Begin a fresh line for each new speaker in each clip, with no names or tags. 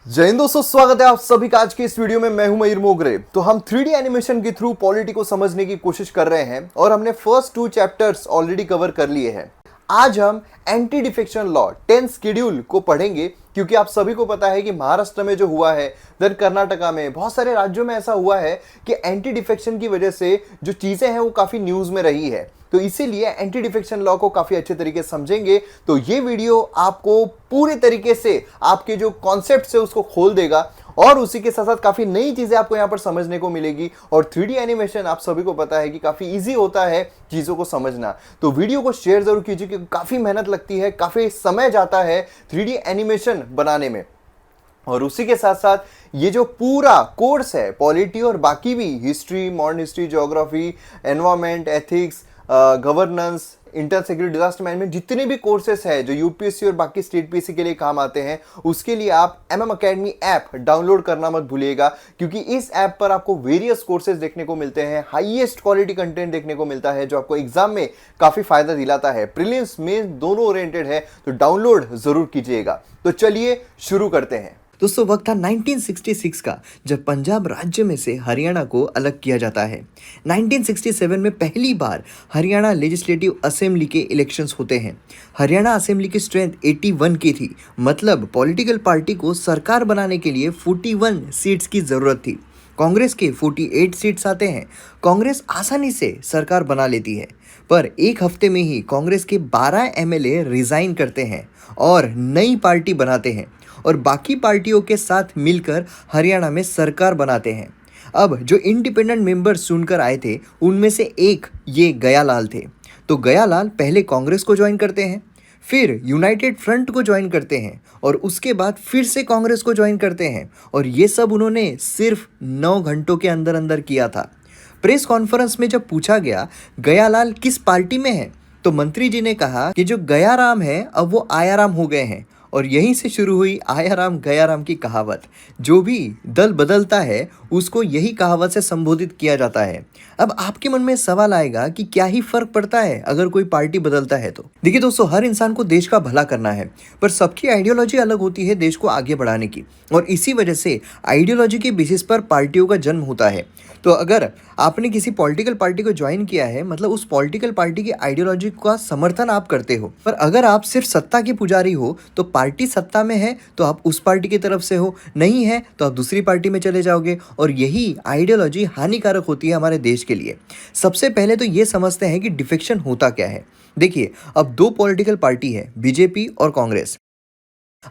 जय हिंद दोस्तों, स्वागत है आप सभी का आज के इस वीडियो में। मैं हूं मयूर मोगरे। तो हम 3D एनिमेशन के थ्रू पॉलिटी को समझने की कोशिश कर रहे हैं और हमने फर्स्ट 2 चैप्टर्स ऑलरेडी कवर कर लिए हैं। आज हम एंटी डिफेक्शन लॉ 10 शेड्यूल को पढ़ेंगे, क्योंकि आप सभी को पता है कि महाराष्ट्र में जो हुआ है, देन कर्नाटका में, बहुत सारे राज्यों में ऐसा हुआ है कि एंटी डिफेक्शन की वजह से जो चीजें हैं वो काफी न्यूज में रही है। तो इसीलिए एंटी डिफेक्शन लॉ को काफी अच्छे तरीके से समझेंगे। तो ये वीडियो आपको पूरे तरीके से आपके जो कॉन्सेप्ट है उसको खोल देगा और उसी के साथ साथ काफी नई चीजें आपको यहाँ पर समझने को मिलेगी। और 3D एनिमेशन आप सभी को पता है कि काफी इजी होता है चीजों को समझना। तो वीडियो को शेयर जरूर कीजिए, क्योंकि काफी मेहनत लगती है, काफी समय जाता है 3D एनिमेशन बनाने में। और उसी के साथ साथ ये जो पूरा कोर्स है पॉलिटी और बाकी भी history, modern history, geography, environment, ethics, governance, inter secretary, disaster management, जितने भी कोर्सेस हैं जो यूपीएससी और बाकी स्टेट पीएससी के लिए काम आते हैं, उसके लिए आप MM Academy ऐप डाउनलोड करना मत भूलिएगा। क्योंकि इस ऐप पर आपको वेरियस कोर्सेज देखने को मिलते हैं, हाईएस्ट क्वालिटी कंटेंट देखने को मिलता है, जो आपको एग्जाम में काफी फायदा दिलाता है। प्रीलिम्स में दोनों ओरिएंटेड है, तो डाउनलोड जरूर कीजिएगा। तो चलिए शुरू करते हैं।
दोस्तों, वक्त था 1966 का, जब पंजाब राज्य में से हरियाणा को अलग किया जाता है। 1967 में पहली बार हरियाणा लेजिस्लेटिव असेंबली के इलेक्शंस होते हैं। हरियाणा असेंबली की स्ट्रेंथ 81 की थी, मतलब पॉलिटिकल पार्टी को सरकार बनाने के लिए 41 सीट्स की ज़रूरत थी। कांग्रेस के 48 सीट्स आते हैं। कांग्रेस आसानी से सरकार बना लेती है, पर एक हफ्ते में ही कांग्रेस के 12 MLA रिजाइन करते हैं और नई पार्टी बनाते हैं और बाकी पार्टियों के साथ मिलकर हरियाणा में सरकार बनाते हैं। अब जो इंडिपेंडेंट मेंबर्स चुनकर आए थे, उनमें से एक ये गयालाल थे। तो गयालाल पहले कांग्रेस को ज्वाइन करते हैं, फिर यूनाइटेड फ्रंट को ज्वाइन करते हैं और उसके बाद फिर से कांग्रेस को ज्वाइन करते हैं। और ये सब उन्होंने सिर्फ 9 घंटों के अंदर अंदर किया था। प्रेस कॉन्फ्रेंस में जब पूछा गया गयालाल किस पार्टी में है, तो मंत्री जी ने कहा कि जो गयाराम है अब वो आयाराम हो गए हैं। और यहीं से शुरू हुई आयाराम गयाराम की कहावत। जो भी दल बदलता है उसको यही कहावत से संबोधित किया जाता है। अब आपके मन में सवाल आएगा कि क्या ही फर्क पड़ता है अगर कोई पार्टी बदलता है तो। देखिए दोस्तों, हर इंसान को देश का भला करना है, पर सबकी आइडियोलॉजी अलग होती है देश को आगे बढ़ाने की। और इसी वजह से आइडियोलॉजी के बेसिस पर पार्टियों का जन्म होता है। तो अगर आपने किसी पॉलिटिकल पार्टी को ज्वाइन किया है, मतलब उस पॉलिटिकल पार्टी की आइडियोलॉजी का समर्थन आप करते हो। पर अगर आप सिर्फ सत्ता के पुजारी हो, तो पार्टी सत्ता में है तो आप उस पार्टी की तरफ से हो, नहीं है तो आप दूसरी पार्टी में चले जाओगे। और यही आइडियोलॉजी हानिकारक होती है हमारे देश के लिए। सबसे पहले तो ये समझते हैं कि डिफेक्शन होता क्या है। देखिए, अब 2 पॉलिटिकल पार्टी है, बीजेपी और कांग्रेस।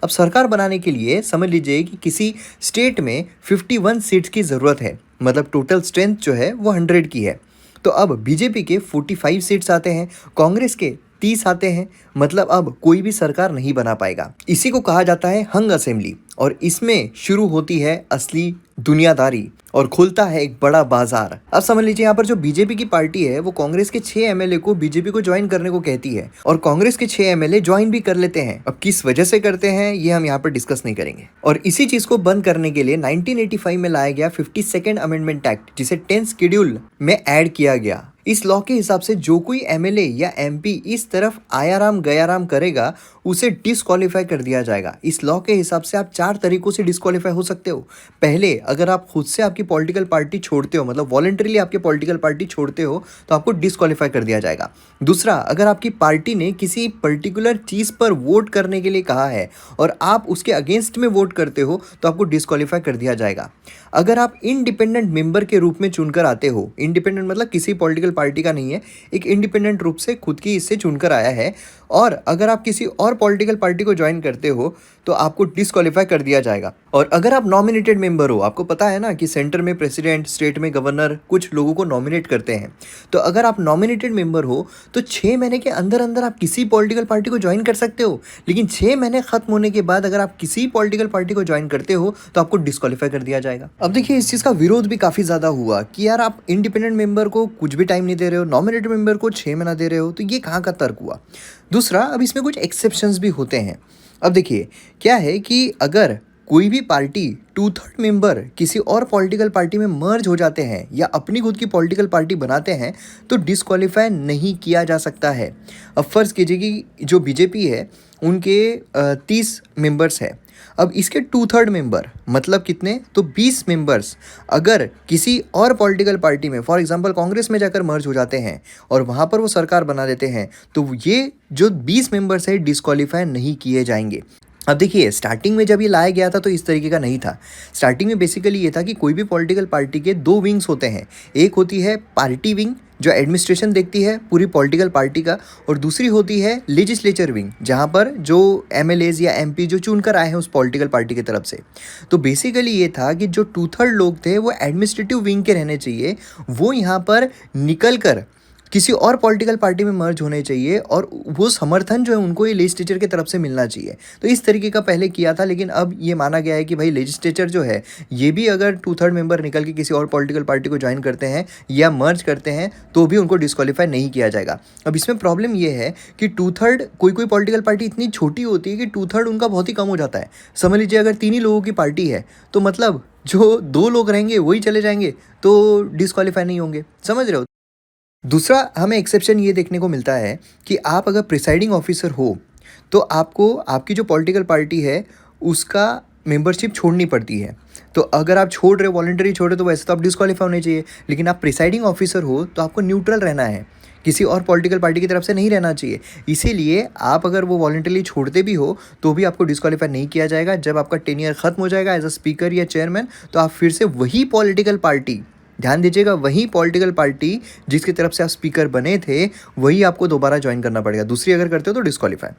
अब सरकार बनाने के लिए समझ लीजिए कि किसी स्टेट में 51 सीट्स की ज़रूरत है, मतलब टोटल स्ट्रेंथ जो है वो 100 की है। तो अब बीजेपी के 45 सीट्स आते हैं, कांग्रेस के 30 आते हैं, मतलब अब कोई भी सरकार नहीं बना पाएगा। इसी को कहा जाता है हंग असेंबली। और इसमें शुरू होती है असली दुनियादारी और खुलता है एक बड़ा बाजार। अब समझ लीजिए, यहाँ पर जो बीजेपी की पार्टी है वो कांग्रेस के 6 MLA को बीजेपी को ज्वाइन करने को कहती है और कांग्रेस के 6 MLA ज्वाइन भी कर लेते हैं। अब किस वजह से करते हैं ये हम यहाँ पर डिस्कस नहीं करेंगे। और इसी चीज को बंद करने के लिए 1985 में लाया गया 52nd अमेंडमेंट एक्ट, जिसे 10 शेड्यूल में ऐड किया गया। इस लॉ के हिसाब से जो कोई MLA या MP इस तरफ आयाराम गयाराम करेगा उसे डिस्क्वालीफाई कर दिया जाएगा। इस लॉ के हिसाब से आप 4 तरीकों से डिस्क्वालीफाई हो सकते हो। पहले, अगर आप खुद से आपकी पॉलिटिकल पार्टी छोड़ते हो, मतलब वॉलंटरीली आपकी पॉलिटिकल पार्टी छोड़ते हो, तो आपको डिस्क्वालीफाई कर दिया जाएगा। दूसरा, अगर आपकी पार्टी ने किसी पर्टिकुलर चीज़ पर वोट करने के लिए कहा है और आप उसके अगेंस्ट में वोट करते हो, तो आपको डिस्क्वालीफाई कर दिया जाएगा। अगर आप इंडिपेंडेंट मेंबर के रूप में चुनकर आते हो, इंडिपेंडेंट मतलब किसी पॉलिटिकल पार्टी का नहीं है, एक इंडिपेंडेंट रूप से खुद की इससे चुनकर आया है, और अगर आप किसी और पॉलिटिकल पार्टी को ज्वाइन करते हो तो आपको डिस्क्वालीफाई कर दिया जाएगा। और अगर आप नॉमिनेटेड मेंबर हो, आपको पता है ना कि सेंटर में प्रेसिडेंट, स्टेट में गवर्नर कुछ लोगों को नॉमिनेट करते हैं, तो अगर आप नॉमिनेटेड मेंबर हो तो 6 महीने के अंदर अंदर आप किसी पॉलिटिकल पार्टी को ज्वाइन कर सकते हो। लेकिन 6 महीने खत्म होने के बाद अगर आप किसी पॉलिटिकल पार्टी को ज्वाइन करते हो तो आपको डिस्क्वालीफाई कर दिया जाएगा। अब देखिए, इस चीज़ का विरोध भी काफ़ी ज़्यादा हुआ कि यार आप इंडिपेंडेंट मेंबर को कुछ भी टाइम नहीं दे रहे हो, नॉमिनेटेड मेंबर को 6 महीना दे रहे हो, तो ये कहाँ का तर्क हुआ। दूसरा, अब इसमें कुछ एक्सेप्शंस भी होते हैं। अब देखिए, क्या है कि अगर कोई भी पार्टी 2/3 मेंबर किसी और पॉलिटिकल पार्टी में मर्ज हो जाते हैं या अपनी खुद की पॉलिटिकल पार्टी बनाते हैं, तो डिस्क्वालीफाई नहीं किया जा सकता है। अब फर्ज कीजिए कि जो बीजेपी है उनके 30 मेंबर्स है, अब इसके 2/3 मेंबर मतलब कितने, तो 20 मेंबर्स अगर किसी और पॉलिटिकल पार्टी में फॉर एग्जांपल कांग्रेस में जाकर मर्ज हो जाते हैं और वहाँ पर वो सरकार बना देते हैं, तो ये जो 20 मेंबर्स है डिस्क्वालीफाई नहीं किए जाएंगे। अब देखिए स्टार्टिंग में जब ये लाया गया था तो इस तरीके का नहीं था। स्टार्टिंग में बेसिकली ये था कि कोई भी पॉलिटिकल पार्टी के दो विंग्स होते हैं। एक होती है पार्टी विंग जो एडमिनिस्ट्रेशन देखती है पूरी पॉलिटिकल पार्टी का, और दूसरी होती है लेजिस्लेचर विंग जहाँ पर जो एमएलएज या एमपी जो चुनकर आए हैं उस पॉलिटिकल पार्टी की तरफ से। तो बेसिकली ये था कि जो 2/3 लोग थे वो एडमिनिस्ट्रेटिव विंग के रहने चाहिए, वो यहाँ पर निकल कर किसी और पॉलिटिकल पार्टी में मर्ज होने चाहिए और वो समर्थन जो है उनको ये लेजिस्लेचर की तरफ से मिलना चाहिए। तो इस तरीके का पहले किया था, लेकिन अब ये माना गया है कि भाई लेजिस्लेचर जो है ये भी अगर 2/3 मेंबर निकल के किसी और पॉलिटिकल पार्टी को ज्वाइन करते हैं या मर्ज करते हैं तो भी उनको डिस्क्वालीफाई नहीं किया जाएगा। अब इसमें प्रॉब्लम ये है कि 2/3 कोई पॉलिटिकल पार्टी इतनी छोटी होती है कि 2/3 उनका बहुत ही कम हो जाता है। समझ लीजिए अगर 3 ही लोगों की पार्टी है तो मतलब जो 2 लोग रहेंगे वही चले जाएंगे तो डिस्क्वालीफाई नहीं होंगे, समझ रहे हो। दूसरा हमें एक्सेप्शन ये देखने को मिलता है कि आप अगर प्रिसाइडिंग ऑफिसर हो तो आपको आपकी जो पॉलिटिकल पार्टी है उसका मेंबरशिप छोड़नी पड़ती है। तो अगर आप छोड़ रहे हो, वॉलंटरी छोड़ रहे हो, तो वैसे तो आप डिस्क्वालीफाई होने चाहिए, लेकिन आप प्रिसाइडिंग ऑफिसर हो तो आपको न्यूट्रल रहना है, किसी और पॉलिटिकल पार्टी की तरफ से नहीं रहना चाहिए। इसीलिए आप अगर वो वॉलंटरी छोड़ते भी हो तो भी आपको डिस्क्वालीफाई नहीं किया जाएगा। जब आपका टेन्योर खत्म हो जाएगा एज अ स्पीकर या चेयरमैन तो आप फिर से वही पॉलिटिकल पार्टी, ध्यान दीजिएगा, वही पॉलिटिकल पार्टी जिसकी तरफ से आप स्पीकर बने थे वही आपको दोबारा ज्वाइन करना पड़ेगा। दूसरी अगर करते हो तो डिस्क्वालीफाई।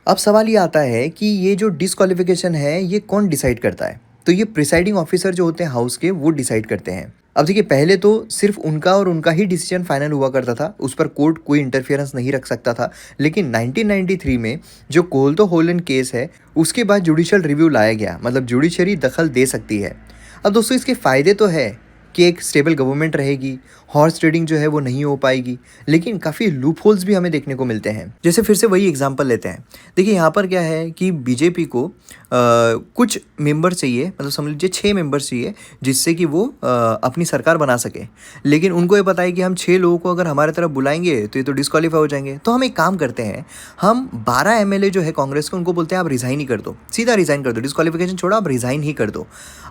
अब सवाल ये आता है कि ये जो डिस्क्वालिफिकेशन है ये कौन डिसाइड करता है, तो ये प्रिसाइडिंग ऑफिसर जो होते हैं हाउस के वो डिसाइड करते हैं। अब देखिए पहले तो सिर्फ उनका और उनका ही डिसीजन फाइनल हुआ करता था, उस पर कोर्ट कोई इंटरफेरेंस नहीं रख सकता था। लेकिन 1993 में जो कोल्तो होलन केस है उसके बाद जुडिशियल रिव्यू लाया गया, मतलब जुडिशरी दखल दे सकती है। अब दोस्तों इसके फ़ायदे तो है कि एक स्टेबल गवर्नमेंट रहेगी, हॉर्स ट्रेडिंग जो है वो नहीं हो पाएगी, लेकिन काफ़ी लूप होल्स भी हमें देखने को मिलते हैं। जैसे फिर से वही एग्जांपल लेते हैं, देखिए यहाँ पर क्या है कि बीजेपी को कुछ मेंबर चाहिए, मतलब समझ लीजिए 6 मेंबर्स चाहिए जिससे कि वो अपनी सरकार बना सके। लेकिन उनको ये पता है कि हम 6 लोगों को अगर हमारे तरफ बुलाएंगे तो ये तो डिस्क्वालीफाई हो जाएंगे। तो हम एक काम करते हैं, हम 12 एमएलए जो है कांग्रेस के उनको बोलते हैं आप रिज़ाइन ही कर दो, सीधा रिज़ाइन कर दो, डिस्क्वालिफिकेशन छोड़ो, आप रिज़ाइन ही कर दो।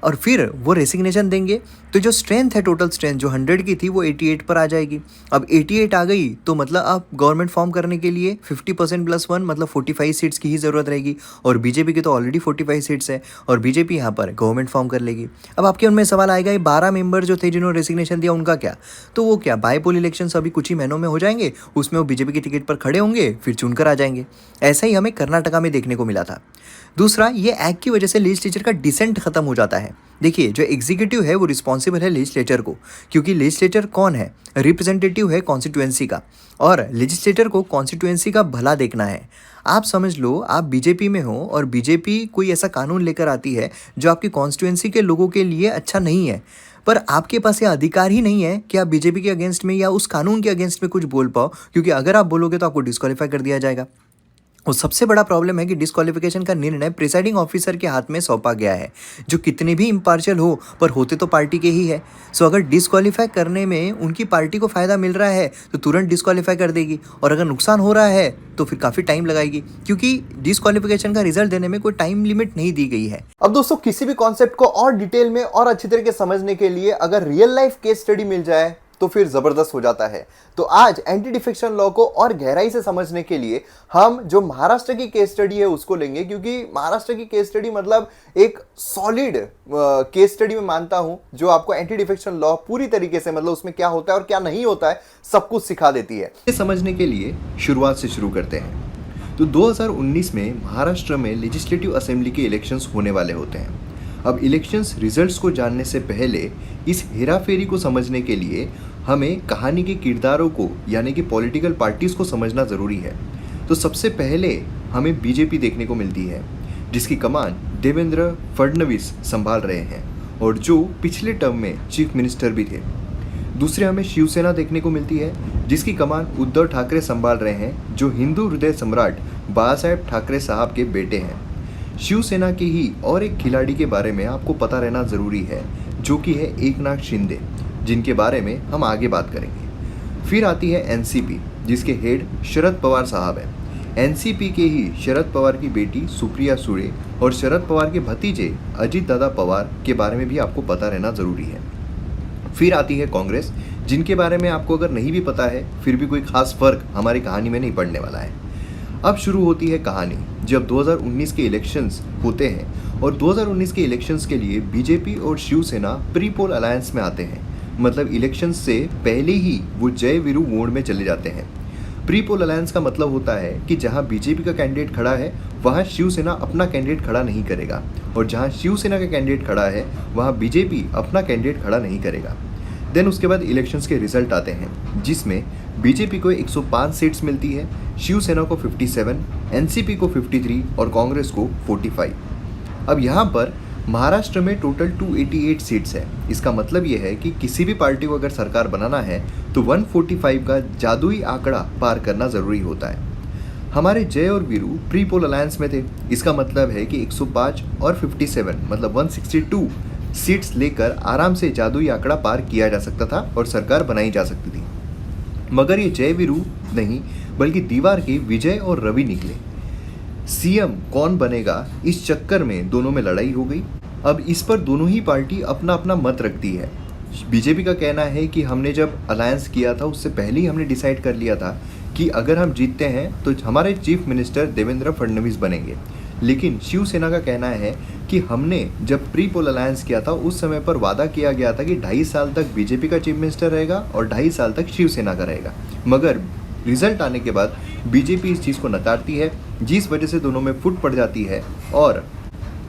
और फिर वो रेसिग्नेशन देंगे तो जो स्ट्रेंथ है, टोटल स्ट्रेंथ जो 100 की थी वो 88 पर आ जाएगी। अब 88 आ गई तो मतलब आप गवर्नमेंट फॉर्म करने के लिए 50% + 1 मतलब 45 सीट्स की ही ज़रूरत रहेगी, और बीजेपी की तो ऑलरेडी 45 सीट्स है और बीजेपी यहाँ पर गवर्नमेंट फॉर्म कर लेगी। अब आपके उनमें सवाल आएगा ये 12 मेंबर जो थे जिन्होंने रेसिग्नेशन दिया उनका क्या, तो वो क्या बाईपोल इलेक्शन अभी कुछ ही महीनों में हो जाएंगे, उसमें वो बीजेपी की टिकट पर खड़े होंगे फिर चुनकर आ जाएंगे। ऐसा ही हमें कर्नाटका में देखने को मिला था। दूसरा, ये एक्ट की वजह से लेजिस्लेचर का डिसेंट खत्म हो जाता है। देखिए जो एग्जीक्यूटिव है वो रिस्पॉन्सिबल है लेजिस्लेचर को, क्योंकि लेजिस्लेचर कौन है, रिप्रेजेंटेटिव है कॉन्स्टिट्यूएंसी का, और लेजिस्लेटर को कॉन्स्टिट्यूएंसी का भला देखना है। आप समझ लो आप बीजेपी में हो और बीजेपी कोई ऐसा कानून लेकर आती है जो आपकी कॉन्स्टिट्यूएंसी के लोगों के लिए अच्छा नहीं है, पर आपके पास ये अधिकार ही नहीं है कि आप बीजेपी के अगेंस्ट में या उस कानून के अगेंस्ट में कुछ बोल पाओ, क्योंकि अगर आप बोलोगे तो आपको डिस्क्वालीफाई कर दिया जाएगा। और सबसे बड़ा प्रॉब्लम है कि डिस्क्वालिफिकेशन का निर्णय प्रिसाइडिंग ऑफिसर के हाथ में सौंपा गया है, जो कितने भी इम्पार्शियल हो पर होते तो पार्टी के ही है। सो अगर डिस्क्वालीफाई करने में उनकी पार्टी को फ़ायदा मिल रहा है तो तुरंत डिस्क्वालीफाई कर देगी, और अगर नुकसान हो रहा है तो फिर काफ़ी टाइम लगाएगी, क्योंकि डिस्क्वालिफिकेशन का रिजल्ट देने में कोई टाइम लिमिट नहीं दी गई है।
अब दोस्तों किसी भी कॉन्सेप्ट को और डिटेल में और अच्छी तरीके से समझने के लिए अगर रियल लाइफ केस स्टडी मिल जाए तो फिर जबरदस्त हो जाता है। तो आज एंटी डिफेक्शन लॉ को और गहराई से समझने के लिए हम जो महाराष्ट्र की केस स्टडी है उसको लेंगे, क्योंकि महाराष्ट्र की केस स्टडी मतलब एक सॉलिड केस स्टडी में मानता हूं जो आपको एंटी डिफेक्शन लॉ पूरी तरीके से, मतलब उसमें क्या होता है और क्या नहीं होता है, सब कुछ सिखा देती है।
समझने के लिए शुरुआत से शुरू करते हैं। तो 2019 में महाराष्ट्र में लेजिस्लेटिव असेंबली के इलेक्शंस होने वाले होते हैं। अब इलेक्शंस रिजल्ट्स को जानने से पहले इस हेराफेरी को समझने के लिए हमें कहानी के किरदारों को यानी कि पॉलिटिकल पार्टीज़ को समझना ज़रूरी है। तो सबसे पहले हमें बीजेपी देखने को मिलती है, जिसकी कमान देवेंद्र फडणवीस संभाल रहे हैं और जो पिछले टर्म में चीफ मिनिस्टर भी थे। दूसरे हमें शिवसेना देखने को मिलती है, जिसकी कमान उद्धव ठाकरे संभाल रहे हैं, जो हिंदू हृदय सम्राट बाळासाहेब ठाकरे साहब के बेटे हैं। शिवसेना के ही और एक खिलाड़ी के बारे में आपको पता रहना ज़रूरी है, जो कि है एकनाथ शिंदे, जिनके बारे में हम आगे बात करेंगे। फिर आती है एनसीपी, जिसके हेड शरद पवार साहब हैं। एनसीपी के ही शरद पवार की बेटी सुप्रिया सुळे
और शरद पवार के भतीजे अजित दादा पवार के बारे में भी आपको पता रहना ज़रूरी है। फिर आती है कांग्रेस, जिनके बारे में आपको अगर नहीं भी पता है फिर भी कोई खास फर्क हमारी कहानी में नहीं पड़ने वाला है। अब शुरू होती है कहानी जब 2019 के इलेक्शंस होते हैं और 2019 के इलेक्शंस के लिए बीजेपी और शिवसेना प्री पोल अलायंस में आते हैं। मतलब इलेक्शंस से पहले ही वो जय वीरू मोड में चले जाते हैं। प्री पोल अलायंस का मतलब होता है कि जहां बीजेपी का कैंडिडेट खड़ा है वहां शिवसेना अपना कैंडिडेट खड़ा नहीं करेगा, और जहां शिवसेना का कैंडिडेट खड़ा है वहां बीजेपी अपना कैंडिडेट खड़ा नहीं करेगा। देन उसके बाद इलेक्शंस के रिजल्ट आते हैं, जिसमें बीजेपी को 105 सीट्स मिलती है, शिवसेना को 57, एनसीपी को 53 और कांग्रेस को 45। अब यहाँ पर महाराष्ट्र में टोटल 288 सीट्स है। इसका मतलब ये है कि किसी भी पार्टी को अगर सरकार बनाना है तो 145 का जादुई आंकड़ा पार करना ज़रूरी होता है। हमारे जय और वीरू प्री पोल अलायंस में थे। इसका मतलब है कि 105 और 57 मतलब 162 सीट्स लेकर आराम से जादुई आंकड़ा पार किया जा सकता था और सरकार बनाई जा सकती थी। मगर ये जय वीरू नहीं बल्कि दीवार के विजय और रवि निकले। सीएम कौन बनेगा इस चक्कर में दोनों में लड़ाई हो गई। अब इस पर दोनों ही पार्टी अपना अपना मत रखती है। बीजेपी का कहना है कि हमने जब अलायंस किया था उससे पहले ही हमने डिसाइड कर लिया था कि अगर हम जीतते हैं तो हमारे चीफ मिनिस्टर देवेंद्र फडणवीस बनेंगे। लेकिन शिवसेना का कहना है कि हमने जब प्री पोल अलायंस किया था उस समय पर वादा किया गया था कि 2.5 साल तक बीजेपी का चीफ मिनिस्टर रहेगा और 2.5 साल तक शिवसेना का रहेगा। मगर रिजल्ट आने के बाद बीजेपी इस चीज़ को नकारती है, जिस वजह से दोनों में फुट पड़ जाती है और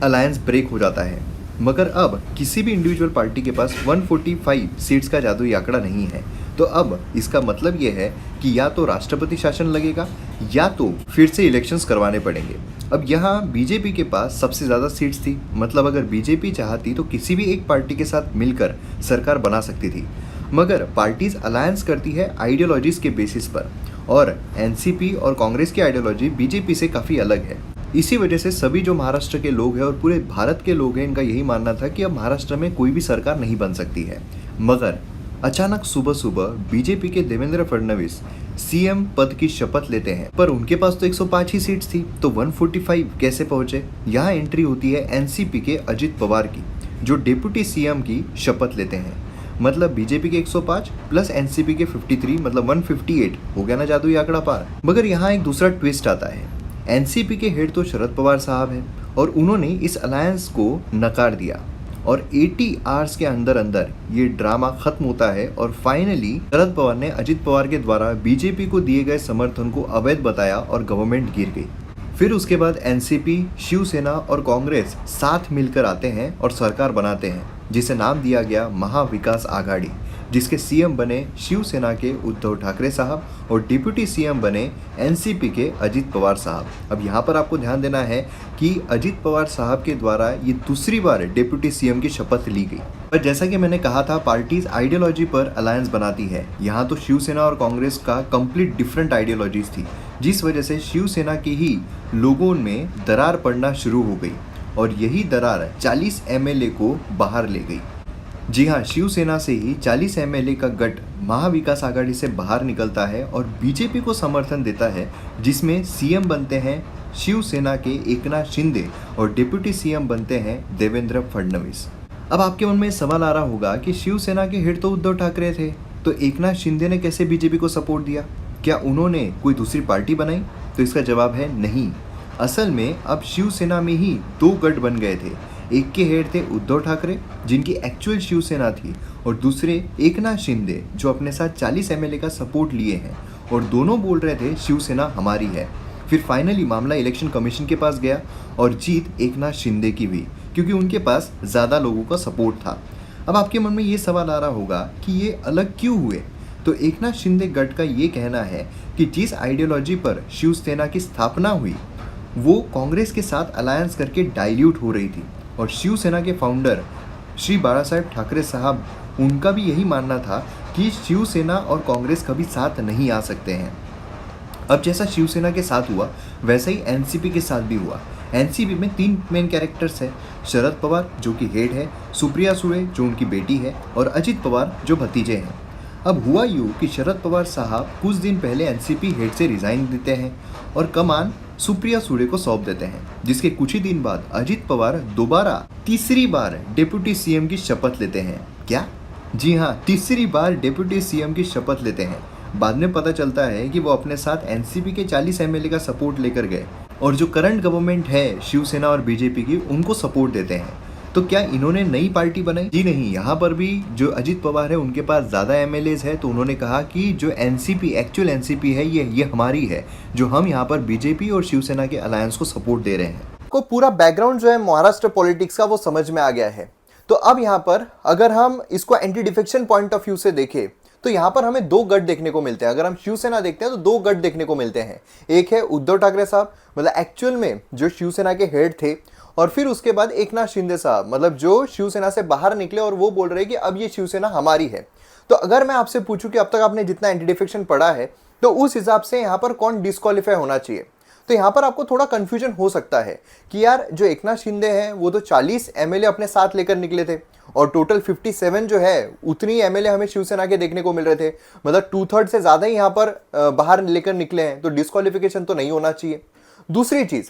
अलायंस ब्रेक हो जाता है। मगर अब किसी भी इंडिविजुअल पार्टी के पास 145 सीट्स का जादुई आंकड़ा नहीं है। तो अब इसका मतलब ये है कि या तो राष्ट्रपति शासन लगेगा या तो फिर से इलेक्शंस करवाने पड़ेंगे। अब यहाँ बीजेपी के पास सबसे ज़्यादा सीट्स थी, मतलब अगर बीजेपी चाहती तो किसी भी एक पार्टी के साथ मिलकर सरकार बना सकती थी। मगर पार्टीज अलायंस करती है आइडियोलॉजीज के बेसिस पर, और एनसीपी और कांग्रेस की आइडियोलॉजी बीजेपी से काफ़ी अलग है। इसी वजह से सभी जो महाराष्ट्र के लोग हैं और पूरे भारत के लोग हैं, इनका यही मानना था कि अब महाराष्ट्र में कोई भी सरकार नहीं बन सकती है। मगर अचानक सुबह सुबह बीजेपी के देवेंद्र फडणवीस सीएम पद की शपथ लेते हैं, पर उनके पास तो 105 ही सीट्स थी, तो 145 कैसे पहुंचे। यहाँ एंट्री होती है एनसीपी के अजित पवार की, जो डिप्टी सीएम की शपथ लेते हैं। मतलब बीजेपी के 105 प्लस एनसीपी के 53 मतलब 158 हो गया ना जादुई आंकड़ा पार। मगर यहाँ एक दूसरा ट्विस्ट आता है। एनसीपी के हेड तो शरद पवार साहब हैं और उन्होंने इस अलायंस को नकार दिया, और 80 आवर्स के अंदर अंदर ये ड्रामा खत्म होता है और फाइनली शरद पवार ने अजित पवार के द्वारा बीजेपी को दिए गए समर्थन को अवैध बताया और गवर्नमेंट गिर गई। फिर उसके बाद एनसीपी, शिवसेना और कांग्रेस साथ मिलकर आते हैं और सरकार बनाते हैं, जिसे नाम दिया गया महाविकास आघाड़ी, जिसके सीएम बने शिवसेना के उद्धव ठाकरे साहब और डिप्टी सीएम बने एनसीपी के अजित पवार साहब। अब यहाँ पर आपको ध्यान देना है कि अजित पवार साहब के द्वारा ये दूसरी बार डिप्टी सीएम की शपथ ली गई। पर जैसा कि मैंने कहा था, पार्टीज आइडियोलॉजी पर अलायंस बनाती है। यहाँ तो शिवसेना और कांग्रेस का कंप्लीट डिफरेंट आइडियोलॉजीज थी, जिस वजह से शिवसेना के ही लोगों में दरार पड़ना शुरू हो गई और यही दरार 40 एमएलए को बाहर ले गई। जी हाँ, शिवसेना से ही 40 एमएलए का गठ महाविकास आघाड़ी से बाहर निकलता है और बीजेपी को समर्थन देता है, जिसमें सीएम बनते हैं शिवसेना के एकनाथ शिंदे और डिप्टी सीएम बनते हैं देवेंद्र फडणवीस। अब आपके मन में सवाल आ रहा होगा कि शिवसेना के हेड तो उद्धव ठाकरे थे, तो एकनाथ शिंदे ने कैसे बीजेपी को सपोर्ट दिया? क्या उन्होंने कोई दूसरी पार्टी बनाई? तो इसका जवाब है नहीं। असल में अब शिवसेना में ही 2 गठ बन गए थे। एक के हेड थे उद्धव ठाकरे, जिनकी एक्चुअल शिवसेना थी, और दूसरे एकनाथ शिंदे, जो अपने साथ 40 एमएलए का सपोर्ट लिए हैं, और दोनों बोल रहे थे शिवसेना हमारी है। फिर फाइनली मामला इलेक्शन कमीशन के पास गया और जीत एकनाथ शिंदे की हुई, क्योंकि उनके पास ज़्यादा लोगों का सपोर्ट था। अब आपके मन में ये सवाल आ रहा होगा कि ये अलग क्यों हुए? तो एकनाथ शिंदे गठ का ये कहना है कि जिस आइडियोलॉजी पर शिवसेना की स्थापना हुई वो कांग्रेस के साथ अलायंस करके डाइल्यूट हो रही थी, और शिवसेना के फाउंडर श्री बाला साहेब ठाकरे साहब, उनका भी यही मानना था कि शिवसेना और कांग्रेस कभी साथ नहीं आ सकते हैं। अब जैसा शिवसेना के साथ हुआ वैसा ही एनसीपी के साथ भी हुआ। एनसीपी में 3 मेन कैरेक्टर्स हैं, शरद पवार जो कि हेड है, सुप्रिया सुळे जो उनकी बेटी है, और अजित पवार जो भतीजे हैं। अब हुआ यूँ कि शरद पवार साहब कुछ दिन पहले एनसीपी हेड से रिज़ाइन देते हैं और कमान सुप्रिया सुळे को सौंप देते हैं, जिसके कुछ ही दिन बाद अजित पवार दोबारा तीसरी बार डिप्टी सीएम की शपथ लेते हैं। क्या? जी हाँ, तीसरी बार डिप्टी सीएम की शपथ लेते हैं। बाद में पता चलता है कि वो अपने साथ एनसीपी के 40 एमएलए का सपोर्ट लेकर गए और जो करंट गवर्नमेंट है शिवसेना और बीजेपी की, उनको सपोर्ट देते हैं। तो क्या इन्होंने नई पार्टी बनाई? जी नहीं, यहाँ पर भी जो अजित पवार है उनके पास ज़्यादा एमएलएज है, तो उन्होंने कहा कि जो एनसीपी एक्चुअल एनसीपी है ये हमारी है, जो हम यहाँ पर बीजेपी और शिवसेना के अलायंस को सपोर्ट दे रहे हैं। को पूरा बैकग्राउंड जो है महाराष्ट्र पॉलिटिक्स का वो समझ में आ गया है। तो अब यहाँ पर अगर हम इसको anti defection point of view से देखें तो यहाँ पर हमें दो गढ़ देखने को मिलते हैं। अगर हम शिवसेना देखते हैं तो दो गढ़ देखने को मिलते हैं। एक है उद्धव ठाकरे साहब, मतलब एक्चुअल में जो शिवसेना के हेड थे, और फिर उसके बाद एकनाथ शिंदे साहब, मतलब जो शिवसेना से बाहर निकले और वो बोल रहे हैं कि अब ये शिवसेना हमारी है। तो अगर मैं आपसे पूछूं कि अब तक आपने जितना एंटी डिफेक्शन पढ़ा है तो उस हिसाब से यहाँ पर कौन डिस्क्वालीफाई होना चाहिए, तो यहाँ पर आपको थोड़ा कंफ्यूजन हो सकता है कि यार जो एकनाथ शिंदे हैं वो तो 40 एमएलए अपने साथ लेकर निकले थे और टोटल 57 जो है उतनी एमएलए हमें शिवसेना के देखने को मिल रहे थे, मतलब 2/3 से ज़्यादा ही यहाँ पर बाहर लेकर निकले हैं, तो डिस्क्वालिफिकेशन तो नहीं होना चाहिए। दूसरी चीज़,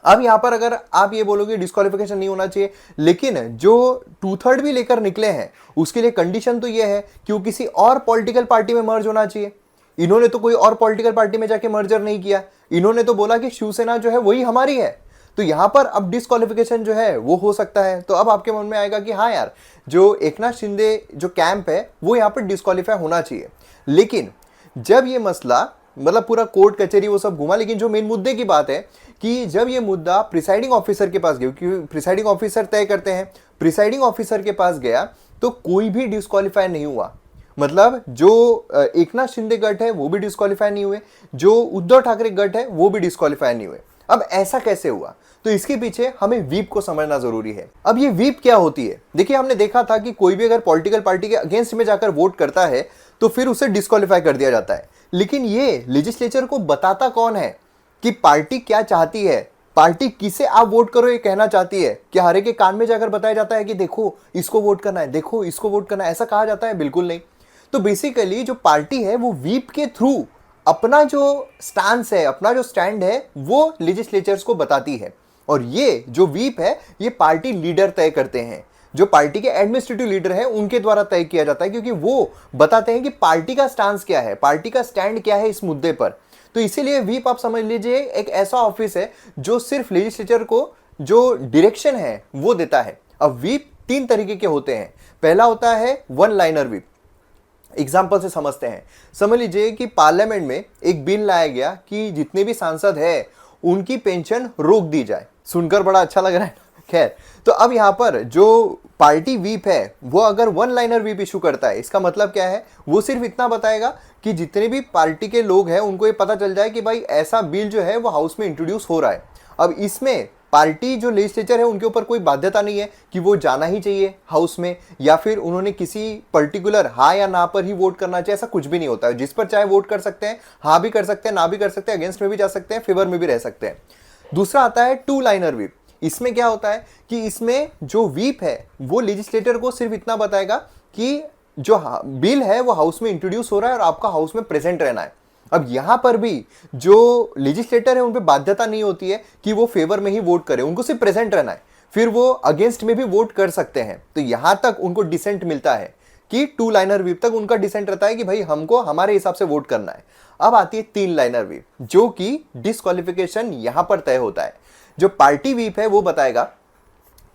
अब यहाँ पर अगर आप ये बोलोगे डिस्क्वालिफिकेशन नहीं होना चाहिए, लेकिन जो 2/3 भी लेकर निकले हैं उसके लिए कंडीशन तो ये है कि वो किसी और पॉलिटिकल पार्टी में मर्ज होना चाहिए। इन्होंने तो कोई और पॉलिटिकल पार्टी में जाके मर्जर नहीं किया, इन्होंने तो बोला कि शिवसेना जो है वही हमारी है। तो यहाँ पर अब डिस्क्वालिफिकेशन जो है वो हो सकता है। तो अब आपके मन में आएगा कि हाँ यार, जो एकनाथ शिंदे जो कैंप है वो यहाँ पर डिस्क्वालीफाई होना चाहिए। लेकिन जब ये मसला, मतलब पूरा कोर्ट कचहरी वो सब घुमा, लेकिन जो मेन मुद्दे की बात है कि जब ये मुद्दा प्रिसाइडिंग ऑफिसर के पास गया, क्योंकि प्रिसाइडिंग ऑफिसर तय करते हैं, प्रिसाइडिंग ऑफिसर के पास गया तो कोई भी डिस्क्वालीफाई नहीं हुआ। मतलब जो एकनाथ शिंदे गट है वो भी डिस्क्वालीफाई नहीं हुए, जो उद्धव ठाकरे गट है वो भी डिस्क्वालीफाई नहीं हुए। अब ऐसा कैसे हुआ? तो इसके पीछे हमें वीप को समझना जरूरी है। अब ये वीप क्या होती है? देखिए, हमने देखा था कि कोई भी अगर पॉलिटिकल पार्टी के अगेंस्ट में जाकर वोट करता है तो फिर उसे डिस्क्वालीफाई कर दिया जाता है। लेकिन ये लेजिस्लेचर को बताता कौन है कि पार्टी क्या चाहती है, पार्टी किसे आप वोट करो ये कहना चाहती है? क्या हरे के कान में जाकर बताया जाता है कि देखो इसको वोट करना है, देखो इसको वोट करना है, ऐसा कहा जाता है? बिल्कुल नहीं। तो बेसिकली जो पार्टी है वो वीप के थ्रू अपना जो स्टांस है, अपना जो स्टैंड है वो लेजिस्लेचर्स को बताती है। और ये जो वीप है ये पार्टी लीडर तय करते हैं, जो पार्टी के एडमिनिस्ट्रेटिव लीडर हैं उनके द्वारा तय किया जाता है, क्योंकि वो बताते हैं कि पार्टी का स्टांस क्या है, पार्टी का स्टैंड क्या है इस मुद्दे पर। तो इसीलिए वीप आप समझ लीजिए एक ऐसा ऑफिस है जो सिर्फ लेजिस्लेचर को जो डायरेक्शन है वो देता है। अब वीप 3 तरीके के होते हैं। पहला होता है वन लाइनर वीप। एग्जाम्पल से समझते हैं। समझ लीजिए कि पार्लियामेंट में एक बिल लाया गया कि जितने भी सांसद है उनकी पेंशन रोक दी जाए। सुनकर बड़ा अच्छा लग रहा है, खैर। तो अब यहाँ पर जो पार्टी वीप है वो अगर वन लाइनर वीप इशू करता है, इसका मतलब क्या है? वो सिर्फ इतना बताएगा कि जितने भी पार्टी के लोग हैं उनको ये पता चल जाए कि भाई ऐसा बिल जो है वो हाउस में इंट्रोड्यूस हो रहा है। अब इसमें पार्टी जो लेजिस्लेचर है उनके ऊपर कोई बाध्यता नहीं है कि वो जाना ही चाहिए हाउस में, या फिर उन्होंने किसी पर्टिकुलर हाँ या ना पर ही वोट करना चाहिए, ऐसा कुछ भी नहीं होता है। जिस पर चाहे वोट कर सकते हैं, हाँ भी कर सकते हैं, ना भी कर सकते हैं, अगेंस्ट में भी जा सकते हैं, फेवर में भी रह सकते हैं। दूसरा आता है टू लाइनर वीप। इसमें क्या होता है कि इसमें जो वीप है वो लेजिस्लेटर को सिर्फ इतना बताएगा कि जो बिल है वो हाउस में इंट्रोड्यूस हो रहा है और आपका हाउस में प्रेजेंट रहना है। अब यहां पर भी जो लेजिस्लेटर है उन पे बाध्यता नहीं होती है कि वो फेवर में ही वोट करें, उनको सिर्फ प्रेजेंट रहना है, फिर वो अगेंस्ट में भी वोट कर सकते हैं। तो यहां तक उनको डिसेंट मिलता है कि टू लाइनर वीप तक उनका डिसेंट रहता है कि भाई हमको हमारे हिसाब से वोट करना है। अब आती है 3 लाइनर वीप, जो कि डिस्क्वालिफिकेशन यहां पर तय होता है। जो पार्टी वीप है वो बताएगा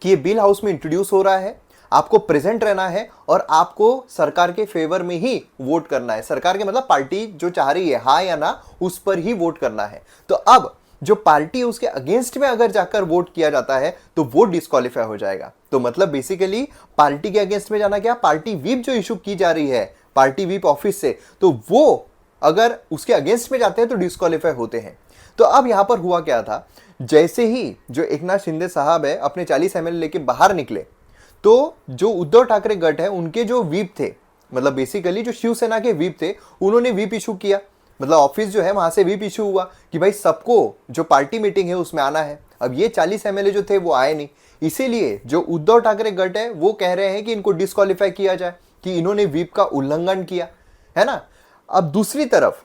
कि ये बिल हाउस में इंट्रोड्यूस हो रहा है, आपको प्रेजेंट रहना है और आपको सरकार के फेवर में ही वोट करना है। सरकार के मतलब पार्टी जो चाह रही है हाँ या ना, उस पर ही वोट करना है। तो अब जो पार्टी है उसके अगेंस्ट में अगर जाकर वोट किया जाता है तो वो डिस्क्वालीफाई हो जाएगा। तो मतलब बेसिकली पार्टी के अगेंस्ट में जाना क्या, पार्टी व्हिप जो इशू की जा रही है पार्टी व्हिप ऑफिस से, तो वो अगर उसके अगेंस्ट में जाते हैं तो डिस्क्वालीफाई होते हैं। तो अब यहां पर हुआ क्या था, जैसे ही जो एकनाथ शिंदे साहब है अपने 40 एमएलए लेके बाहर निकले, तो जो उद्धव ठाकरे गट है उनके जो व्हिप थे, मतलब बेसिकली जो शिवसेना के व्हिप थे, उन्होंने व्हिप इशू किया। मतलब ऑफिस जो है वहां से व्हिप इशू हुआ कि भाई सबको जो पार्टी मीटिंग है उसमें आना है। अब ये 40 एमएलए जो थे वो आए नहीं, इसीलिए जो उद्धव ठाकरे गट है वो कह रहे हैं कि इनको डिस्क्वालीफाई किया जाए कि इन्होंने व्हिप का उल्लंघन किया, है ना। अब दूसरी तरफ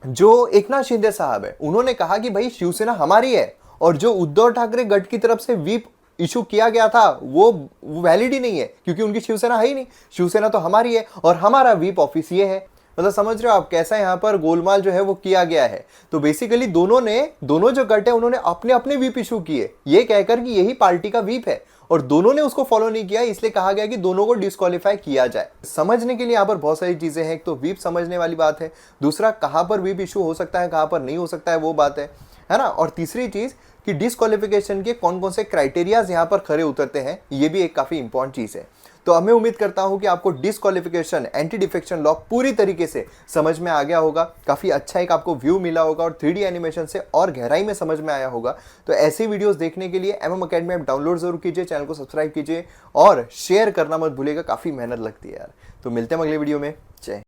जो एकनाथ शिंदे साहब है उन्होंने कहा कि भाई शिवसेना हमारी है, और जो उद्धव ठाकरे गट की तरफ से व्हीप इशू किया गया था वो वैलिड ही नहीं है, क्योंकि उनकी शिवसेना है ही नहीं, शिवसेना तो हमारी है और हमारा व्हीप ऑफिस ये है। मतलब समझ रहे हो आप कैसा यहाँ पर गोलमाल जो है वो किया गया है। तो बेसिकली दोनों जो गट है उन्होंने अपने अपने व्हीप इशू किए ये कहकर कि यही पार्टी का व्हीप है, और दोनों ने उसको फॉलो नहीं किया, इसलिए कहा गया कि दोनों को डिस्क्वालीफाई किया जाए। समझने के लिए यहाँ पर बहुत सारी चीजें हैं। एक तो व्हीप समझने वाली बात है, दूसरा कहाँ पर व्हीप इशू हो सकता है कहाँ पर नहीं हो सकता है वो बात है ना, और तीसरी चीज कि डिस्क्वालिफिकेशन के कौन कौन से क्राइटेरियाज यहाँ पर खरे उतरते हैं, ये भी एक काफी इंपॉर्टेंट चीज है। तो मैं उम्मीद करता हूं कि आपको डिस्क्वालिफिकेशन एंटी डिफेक्शन लॉ पूरी तरीके से समझ में आ गया होगा, काफी अच्छा एक आपको व्यू मिला होगा और 3D एनिमेशन से और गहराई में समझ में आया होगा। तो ऐसी वीडियोस देखने के लिए MM Academy ऐप डाउनलोड जरूर कीजिए, चैनल को सब्सक्राइब कीजिए और शेयर करना मत भूलिएगा, काफी मेहनत लगती है यार। तो मिलते हैं अगले वीडियो में, जय।